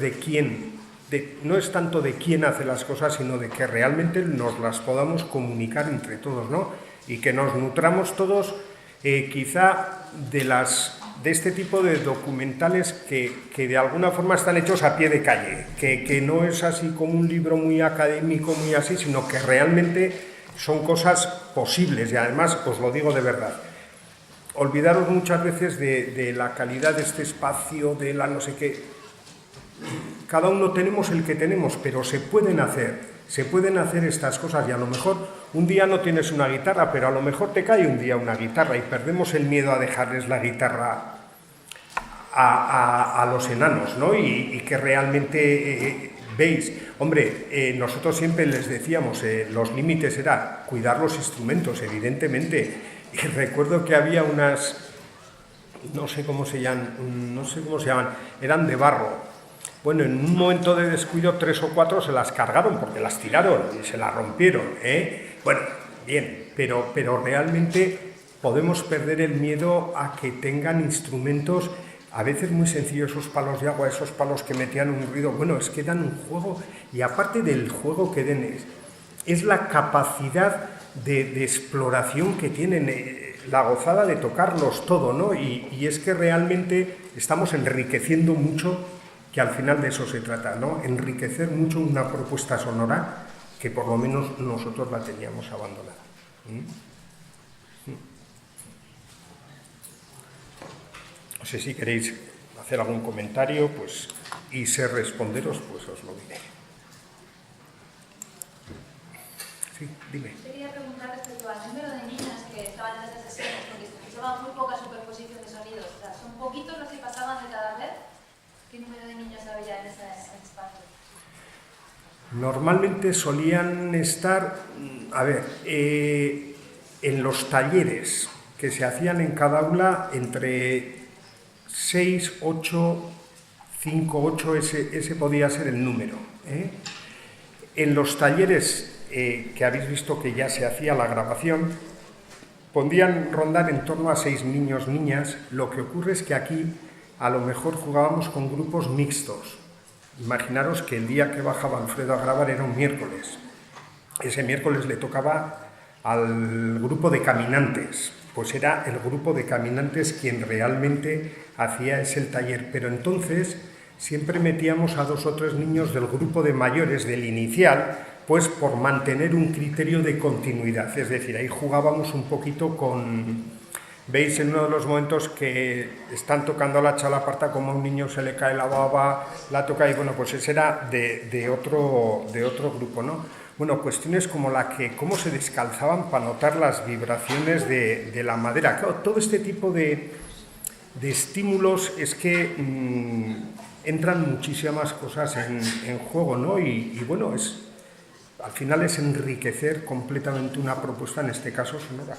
no es tanto de quién hace las cosas, sino de que realmente nos las podamos comunicar entre todos, ¿no? Y que nos nutramos todos, quizá, de este tipo de documentales que de alguna forma están hechos a pie de calle, que no es así como un libro muy académico, muy así, sino que realmente son cosas posibles. Y además, os lo digo de verdad, olvidaros muchas veces de la calidad de este espacio, de la no sé qué. Cada uno tenemos el que tenemos, pero se pueden hacer estas cosas, y a lo mejor un día no tienes una guitarra, pero a lo mejor te cae un día una guitarra, y perdemos el miedo a dejarles la guitarra a los enanos, ¿no? Y que realmente veis, hombre, nosotros siempre les decíamos, los límites era cuidar los instrumentos, evidentemente, y recuerdo que había unas, no sé cómo se llaman, eran de barro. Bueno, en un momento de descuido 3 o 4 se las cargaron porque las tiraron y se las rompieron, ¿eh? Bueno, bien, pero realmente podemos perder el miedo a que tengan instrumentos a veces muy sencillos, esos palos de agua, esos palos que metían un ruido. Bueno, es que dan un juego, y aparte del juego que den, es la capacidad de exploración que tienen, la gozada de tocarlos todo, ¿no? Y es que realmente estamos enriqueciendo mucho, que al final de eso se trata, ¿no? Enriquecer mucho una propuesta sonora que por lo menos nosotros la teníamos abandonada. No sé si queréis hacer algún comentario, pues, y sé responderos, pues os lo diré. Sí, dime. Quería preguntar respecto al número de niñas que estaban en estas sesiones, porque se escuchaba muy poca superposición de sonidos. O sea, ¿son poquitos los que pasaban de cada vez? ¿Qué número de niños había en ese espacio? Normalmente solían estar, a ver, en los talleres que se hacían en cada aula, entre 6, 8, 5, 8, ese podía ser el número, ¿eh? En los talleres que habéis visto que ya se hacía la grabación, podían rondar en torno a 6 niños, niñas. Lo que ocurre es que aquí a lo mejor jugábamos con grupos mixtos. Imaginaros que el día que bajaba Alfredo a grabar era un miércoles. Ese miércoles le tocaba al grupo de caminantes. Pues era el grupo de caminantes quien realmente hacía ese taller. Pero entonces siempre metíamos a 2 o 3 niños del grupo de mayores del inicial, pues por mantener un criterio de continuidad. Es decir, ahí jugábamos un poquito con... Veis en uno de los momentos que están tocando la chalaparta, como a un niño se le cae la baba, la toca, y bueno, pues ese era de otro grupo, ¿no? Bueno, cuestiones como la que cómo se descalzaban para notar las vibraciones de la madera. Claro, todo este tipo de estímulos es que entran muchísimas cosas en juego, ¿no? Y bueno, al final es enriquecer completamente una propuesta, en este caso sonora.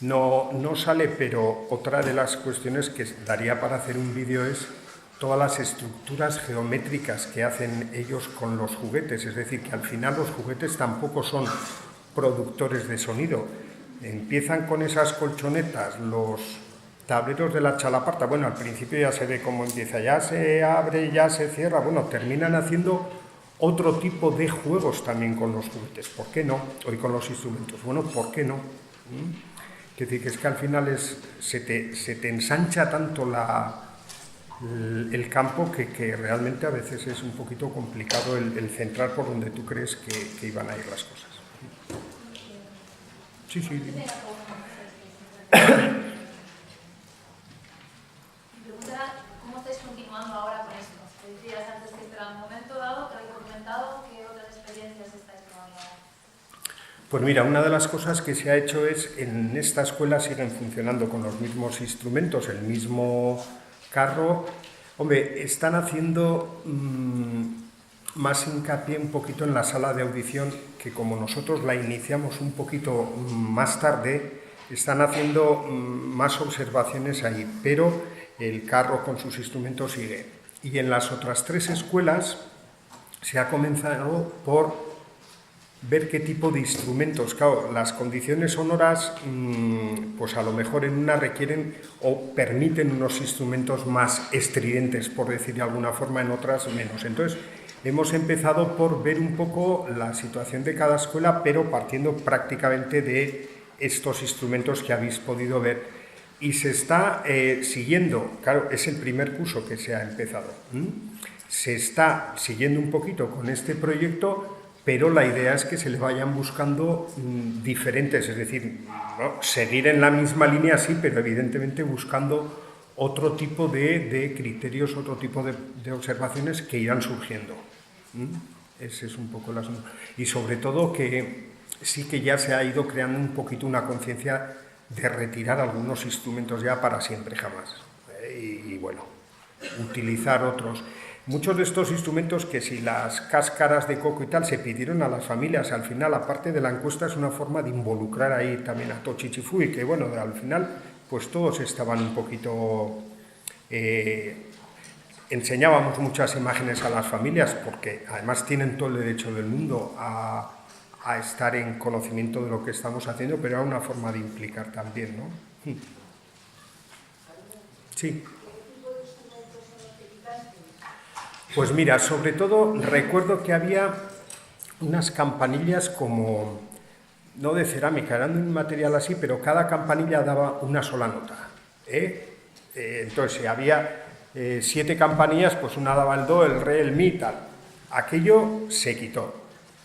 No sale, pero otra de las cuestiones que daría para hacer un vídeo es todas las estructuras geométricas que hacen ellos con los juguetes. Es decir, que al final los juguetes tampoco son productores de sonido. Empiezan con esas colchonetas, los tableros de la chalaparta. Bueno, al principio ya se ve cómo empieza, ya se abre, ya se cierra. Bueno, terminan haciendo otro tipo de juegos también con los juguetes. ¿Por qué no? Y con los instrumentos. Bueno, ¿por qué no? Es decir, que es que al final se te ensancha tanto el campo que realmente a veces es un poquito complicado el centrar por donde tú crees que iban a ir las cosas. Sí, sí. Mi pregunta era, ¿cómo estáis continuando ahora con esto? Decías antes que era un momento dado, que habéis documentado, ¿qué otras experiencias estáis probando ahora? Pues mira, una de las cosas que se ha hecho es, en esta escuela siguen funcionando con los mismos instrumentos, el mismo carro. Hombre, están haciendo más hincapié un poquito en la sala de audición, que como nosotros la iniciamos un poquito más tarde, están haciendo más observaciones ahí, pero el carro con sus instrumentos sigue. Y en las otras 3 escuelas se ha comenzado por ver qué tipo de instrumentos. Claro, las condiciones sonoras, pues a lo mejor en una requieren o permiten unos instrumentos más estridentes, por decir de alguna forma, en otras menos. Entonces, hemos empezado por ver un poco la situación de cada escuela, pero partiendo prácticamente de estos instrumentos que habéis podido ver. Y se está siguiendo, claro, es el primer curso que se ha empezado. Se está siguiendo un poquito con este proyecto, pero la idea es que se le vayan buscando diferentes, es decir, ¿no? Seguir en la misma línea sí, pero evidentemente buscando otro tipo de criterios, otro tipo de observaciones que irán surgiendo. Ese es un poco el asunto. Y sobre todo que sí que ya se ha ido creando un poquito una conciencia de retirar algunos instrumentos ya para siempre, jamás. Y bueno, utilizar otros. Muchos de estos instrumentos, que si las cáscaras de coco y tal, se pidieron a las familias. Al final, aparte de la encuesta, es una forma de involucrar ahí también a Tochichifui, que bueno, al final, pues todos estaban un poquito... enseñábamos muchas imágenes a las familias, porque además tienen todo el derecho del mundo a estar en conocimiento de lo que estamos haciendo, pero era una forma de implicar también, ¿no? Sí. Pues mira, sobre todo recuerdo que había unas campanillas como, no de cerámica, eran de un material así, pero cada campanilla daba una sola nota. Entonces, si había 7 campanillas, pues una daba el do, el re, el mi, tal. Aquello se quitó,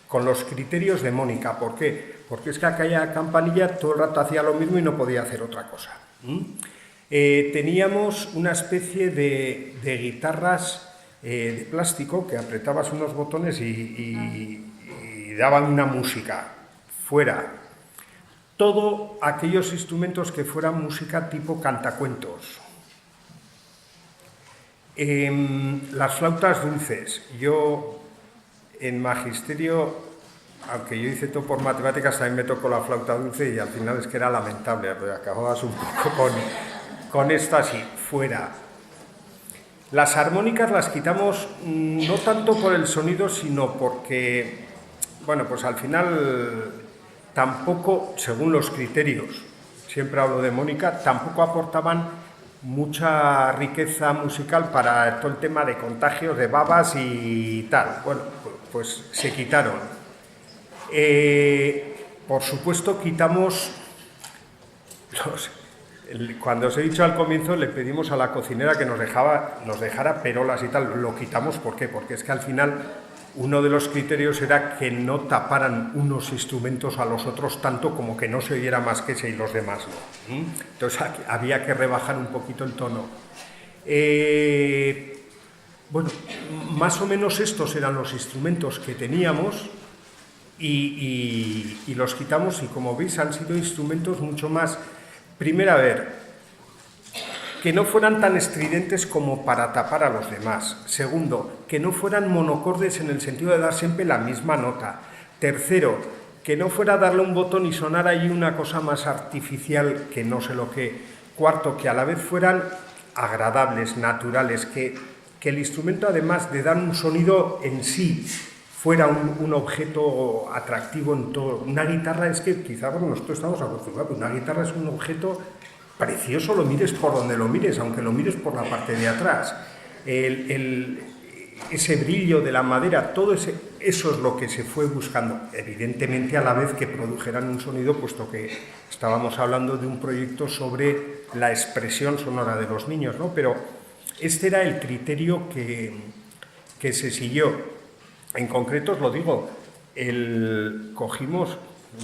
con los criterios de Mónica. ¿Por qué? Porque es que aquella campanilla todo el rato hacía lo mismo y no podía hacer otra cosa. Teníamos una especie de guitarras de plástico que apretabas unos botones y daban una música fuera. Todo aquellos instrumentos que fueran música tipo cantacuentos. Las flautas dulces. Yo en magisterio, aunque yo hice todo por matemáticas, también me tocó la flauta dulce y al final es que era lamentable, porque acababas un poco con esto así, fuera. Las armónicas las quitamos no tanto por el sonido, sino porque, bueno, pues al final tampoco, según los criterios, siempre hablo de Mónica, tampoco aportaban mucha riqueza musical para todo el tema de contagios, de babas y tal. Bueno, pues se quitaron. por supuesto, quitamos cuando os he dicho al comienzo, le pedimos a la cocinera que nos dejara perolas y tal. Lo quitamos, ¿por qué? Porque es que al final uno de los criterios era que no taparan unos instrumentos a los otros tanto como que no se oyera más que ese y los demás no. Entonces había que rebajar un poquito el tono. Bueno, más o menos estos eran los instrumentos que teníamos y los quitamos, y como veis han sido instrumentos mucho más... Primero, a ver, que no fueran tan estridentes como para tapar a los demás. Segundo, que no fueran monocordes en el sentido de dar siempre la misma nota. Tercero, que no fuera darle un botón y sonar ahí una cosa más artificial que no sé lo que. Cuarto, que a la vez fueran agradables, naturales, que el instrumento, además de dar un sonido en sí, fuera un objeto atractivo en todo. Una guitarra es que, quizá porque nosotros estamos acostumbrados, una guitarra es un objeto precioso, lo mires por donde lo mires, aunque lo mires por la parte de atrás. Ese brillo de la madera, todo eso es lo que se fue buscando, evidentemente a la vez que produjeran un sonido, puesto que estábamos hablando de un proyecto sobre la expresión sonora de los niños, ¿no? Pero este era el criterio que se siguió. En concreto, os lo digo, cogimos,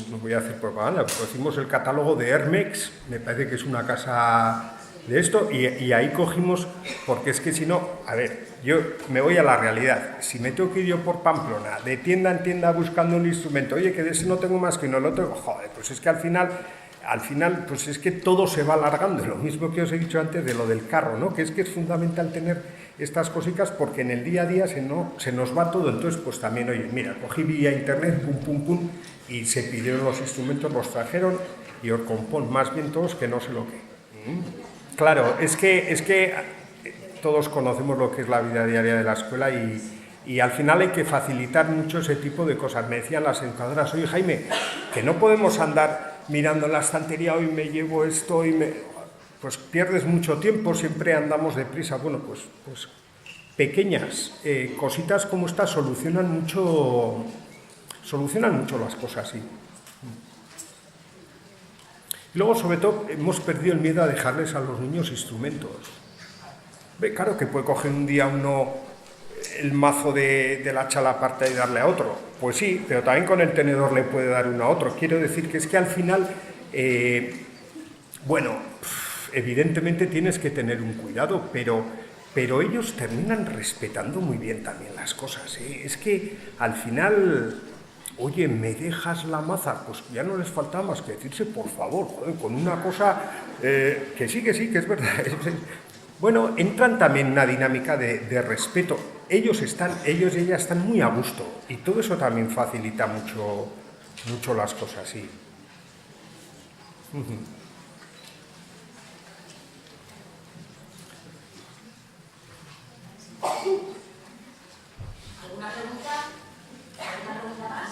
no voy a hacer propaganda, cogimos el catálogo de Hermex, me parece que es una casa de esto, y ahí cogimos, porque es que si no, a ver, yo me voy a la realidad. Si me tengo que ir yo por Pamplona, de tienda en tienda buscando un instrumento, oye, que de ese no tengo más que uno, el otro, joder, pues es que al final, pues es que todo se va alargando. Lo mismo que os he dicho antes de lo del carro, ¿no? Que es fundamental tener estas cositas, porque en el día a día se nos va todo. Entonces, pues también, oye, mira, cogí vía internet, pum, pum, pum, y se pidieron los instrumentos, los trajeron, y os compón más bien todos que no sé lo que. Claro, es que todos conocemos lo que es la vida diaria de la escuela, y al final hay que facilitar mucho ese tipo de cosas. Me decían las educadoras, oye, Jaime, que no podemos andar mirando en la estantería, hoy me llevo esto, pues pierdes mucho tiempo, siempre andamos deprisa. Bueno, pues pequeñas cositas como estas solucionan mucho las cosas, sí. Y luego, sobre todo, hemos perdido el miedo a dejarles a los niños instrumentos. Claro que puede coger un día uno el mazo de la chalaparta y darle a otro. Pues sí, pero también con el tenedor le puede dar uno a otro. Quiero decir que es que al final, bueno, evidentemente tienes que tener un cuidado, pero ellos terminan respetando muy bien también las cosas, ¿eh? Es que al final, oye, ¿me dejas la maza? Pues ya no les falta más que decirse, por favor, joder, con una cosa que sí, que es verdad. Bueno, entran también en una dinámica de respeto. Ellos y ellas están muy a gusto, y todo eso también facilita mucho las cosas, sí. ¿Alguna pregunta? ¿Alguna pregunta más?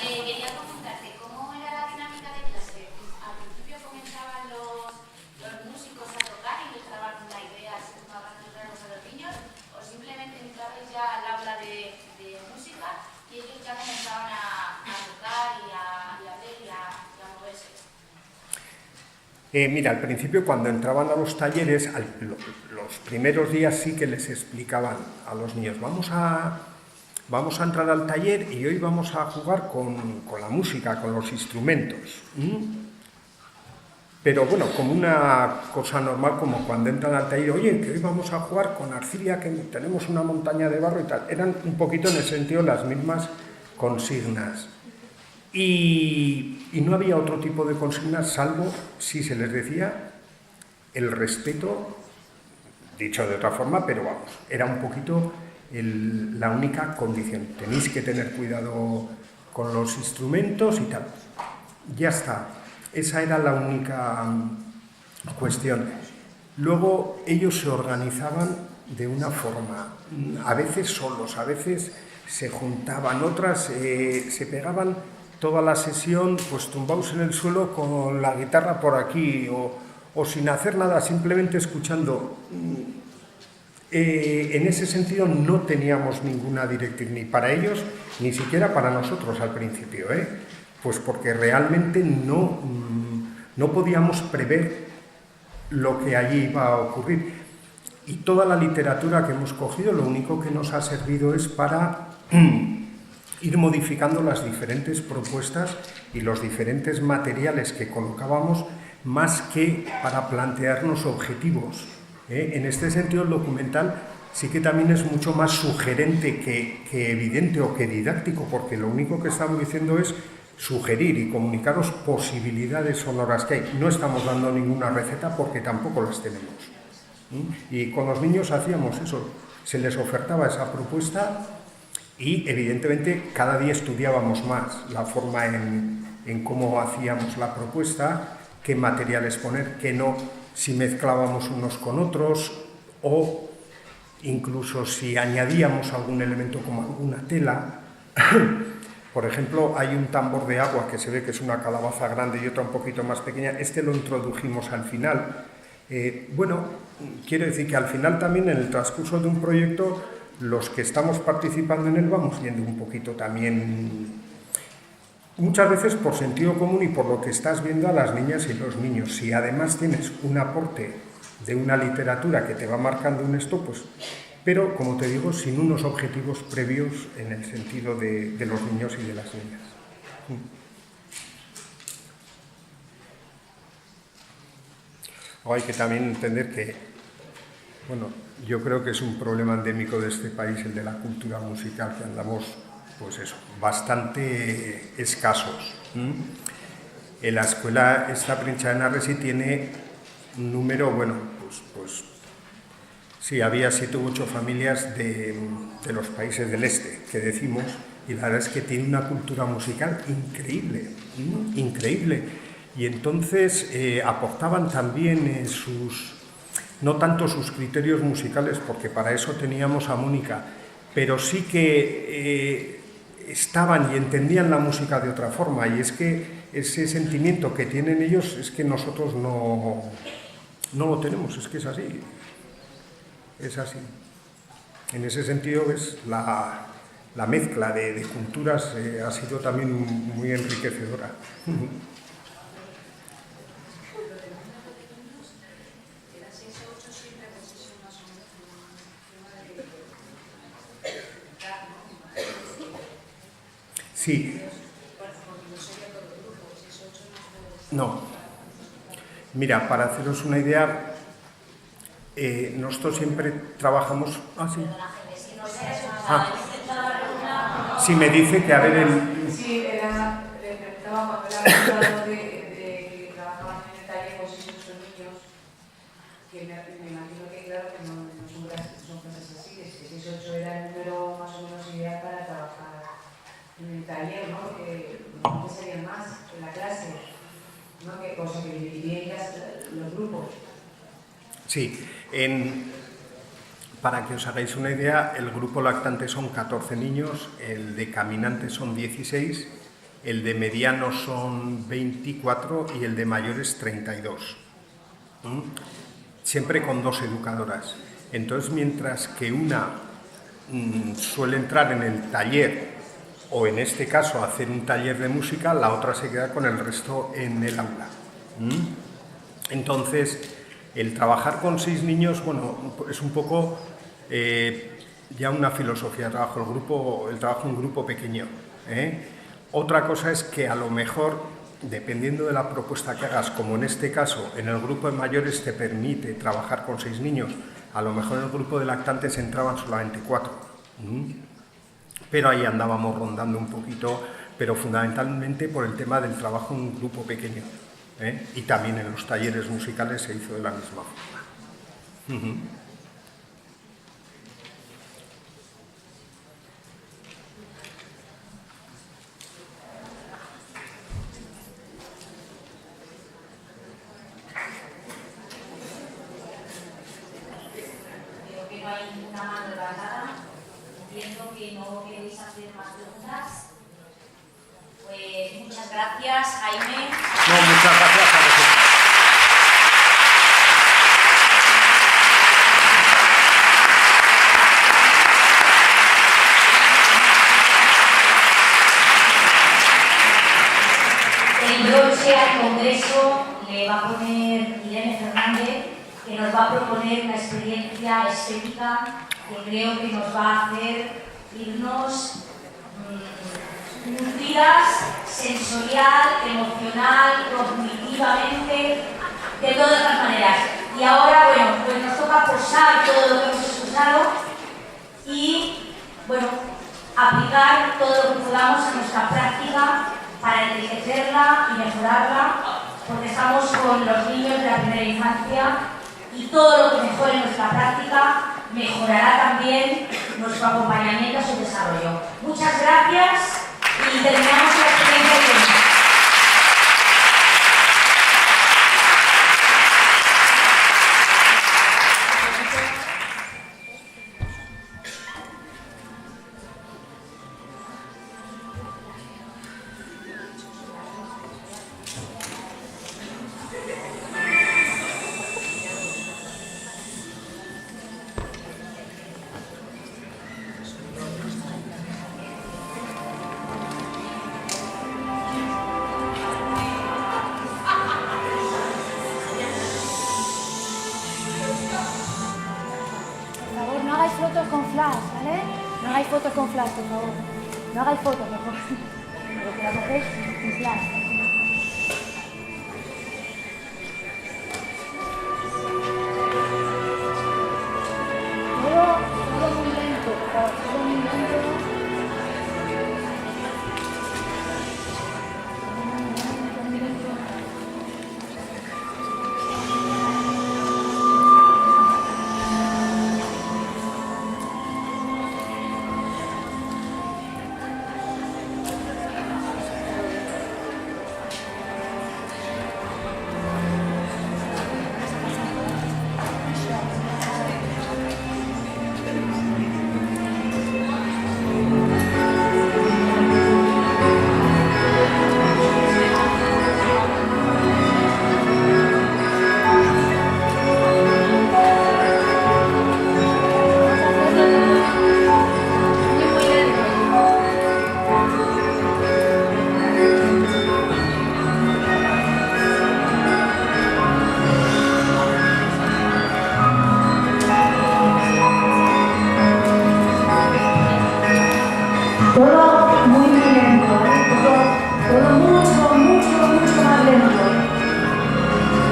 Quería preguntarte, ¿cómo era la dinámica de clase? Al principio comenzaban los músicos a tocar y les daban una idea, si tomaban los a los niños, o simplemente entrabais ya al aula de música y ellos ya comenzaban a tocar y a ver y a moverse. Mira, al principio, cuando entraban a los talleres, los primeros días sí que les explicaban a los niños, vamos a entrar al taller y hoy vamos a jugar con la música, con los instrumentos. Pero bueno, como una cosa normal, como cuando entran al taller, oye, que hoy vamos a jugar con arcilla, que tenemos una montaña de barro y tal. Eran un poquito en el sentido las mismas consignas. Y no había otro tipo de consignas, salvo si se les decía el respeto, dicho de otra forma, pero vamos, era un poquito la única condición. Tenéis que tener cuidado con los instrumentos y tal. Ya está. Esa era la única cuestión. Luego ellos se organizaban de una forma, a veces solos, a veces se juntaban, otras se pegaban toda la sesión pues tumbados en el suelo con la guitarra por aquí o sin hacer nada, simplemente escuchando. en ese sentido no teníamos ninguna directriz, ni para ellos, ni siquiera para nosotros al principio, pues porque realmente no podíamos prever lo que allí iba a ocurrir. Y toda la literatura que hemos cogido lo único que nos ha servido es para ir modificando las diferentes propuestas y los diferentes materiales que colocábamos, más que para plantearnos objetivos. En este sentido, el documental sí que también es mucho más sugerente que evidente o que didáctico, porque lo único que estamos diciendo es sugerir y comunicaros posibilidades sonoras que hay. No estamos dando ninguna receta porque tampoco las tenemos. Y con los niños hacíamos eso, se les ofertaba esa propuesta y evidentemente cada día estudiábamos más la forma en cómo hacíamos la propuesta, qué materiales poner, qué no, si mezclábamos unos con otros o incluso si añadíamos algún elemento como alguna tela. Por ejemplo, hay un tambor de agua que se ve que es una calabaza grande y otra un poquito más pequeña. Este lo introdujimos al final. Bueno, quiero decir que al final también en el transcurso de un proyecto los que estamos participando en él vamos viendo un poquito también, muchas veces por sentido común y por lo que estás viendo a las niñas y los niños. Si además tienes un aporte de una literatura que te va marcando en esto, pues, pero como te digo, sin unos objetivos previos en el sentido de los niños y de las niñas. Hay que también entender que, bueno, yo creo que es un problema endémico de este país, el de la cultura musical, que andamos, pues eso, bastante escasos. En la escuela esta Princha de Narresi tiene un número, bueno, pues sí, había 7 u 8 familias de los países del este, que decimos, y la verdad es que tiene una cultura musical increíble, increíble. Y entonces aportaban también no tanto sus criterios musicales, porque para eso teníamos a Mónica, pero sí que estaban y entendían la música de otra forma, y es que ese sentimiento que tienen ellos es que nosotros no lo tenemos, es que es así. Es así. En ese sentido, ves, la mezcla de culturas ha sido también muy enriquecedora. Sí. No. Mira, para haceros una idea, nosotros siempre trabajamos... Sí. Sí, me dice que a ver el... Sí, le preguntaba cuando era hablado de que trabajaban en el taller con 6 o 8 niños, que me imagino que claro que no son clases así, que 6 o 8 era el número más o menos ideal para trabajar en el taller, ¿no? Porque no serían más en la clase, ¿no? Cosa que dividirían los grupos. Sí, para que os hagáis una idea, el grupo lactante son 14 niños, el de caminantes son 16, el de medianos son 24 y el de mayores 32. Siempre con 2 educadoras. Entonces, mientras que una suele entrar en el taller, o en este caso hacer un taller de música, la otra se queda con el resto en el aula. Entonces, el trabajar con 6 niños, bueno, es un poco ya una filosofía de trabajo, el trabajo en grupo pequeño. Otra cosa es que a lo mejor, dependiendo de la propuesta que hagas, como en este caso, en el grupo de mayores te permite trabajar con 6 niños, a lo mejor en el grupo de lactantes entraban solamente 4. Pero ahí andábamos rondando un poquito, pero fundamentalmente por el tema del trabajo en un grupo pequeño. Y también en los talleres musicales se hizo de la misma forma. Veo que no hay ninguna mano levantada. Entiendo que no queréis hacer más preguntas. Pues muchas gracias, Jaime. No, muchas gracias a vosotros. va a proponer una experiencia estética que creo que nos va a hacer irnos nutridas sensorial, emocional, cognitivamente, de todas las maneras. Y ahora, bueno, pues nos toca posar todo lo que hemos escuchado y, bueno, aplicar todo lo que podamos a nuestra práctica para enriquecerla y mejorarla, porque estamos con los niños de la primera infancia y todo lo que mejore nuestra práctica mejorará también nuestro acompañamiento a su desarrollo. Muchas gracias y terminamos la experiencia. No hagáis fotos con flash, ¿vale? No hagáis fotos con flash, por favor. No hagáis fotos, mejor. Pero que la cogéis con flash. Todo muy lento, por favor, todo muy lento. Todo muy lento, todo mucho más lento.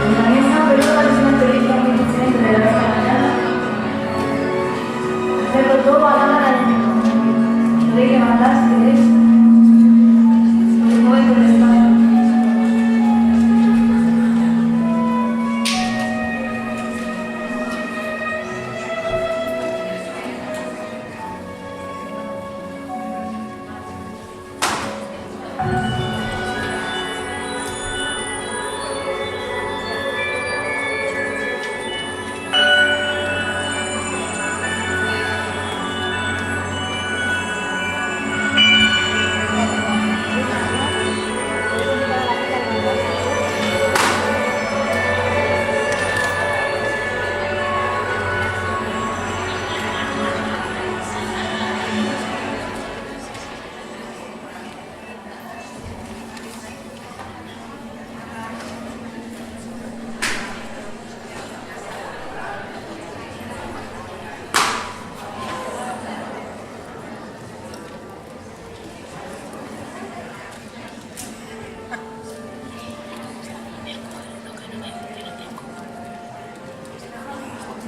En esta periodo es una experiencia muy diferente de la de la mañana. Hacerlo todo a cámara lenta. No hay que mandar si queréis. Porque no es por el espacio.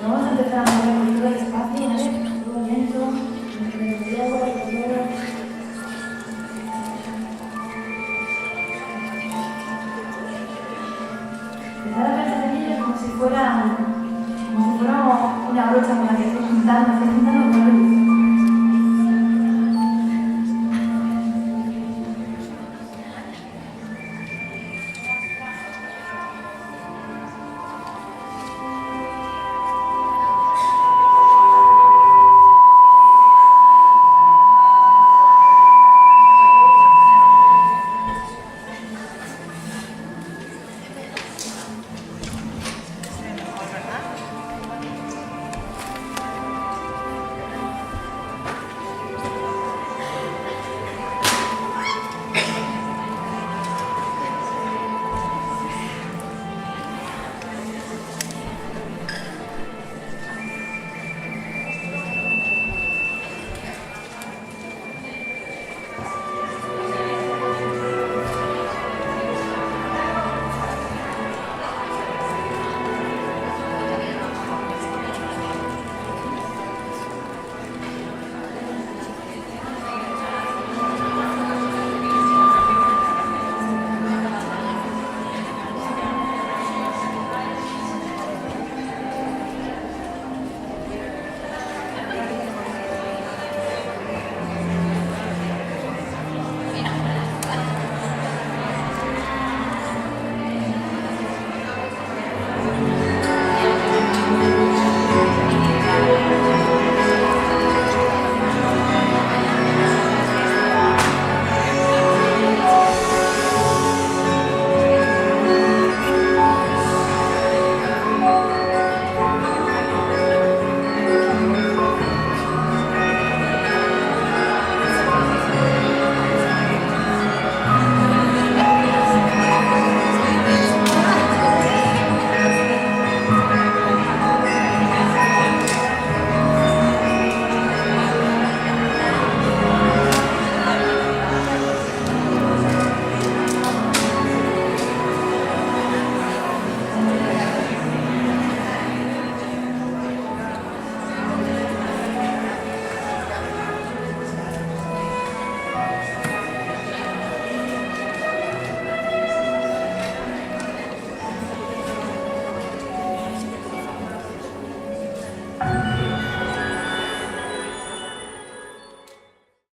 Vamos a empezar a mover todo el espacio, ¿vale? Todo lento, empezar a pensar en ellos como si fuera una brocha con la que estoy juntando,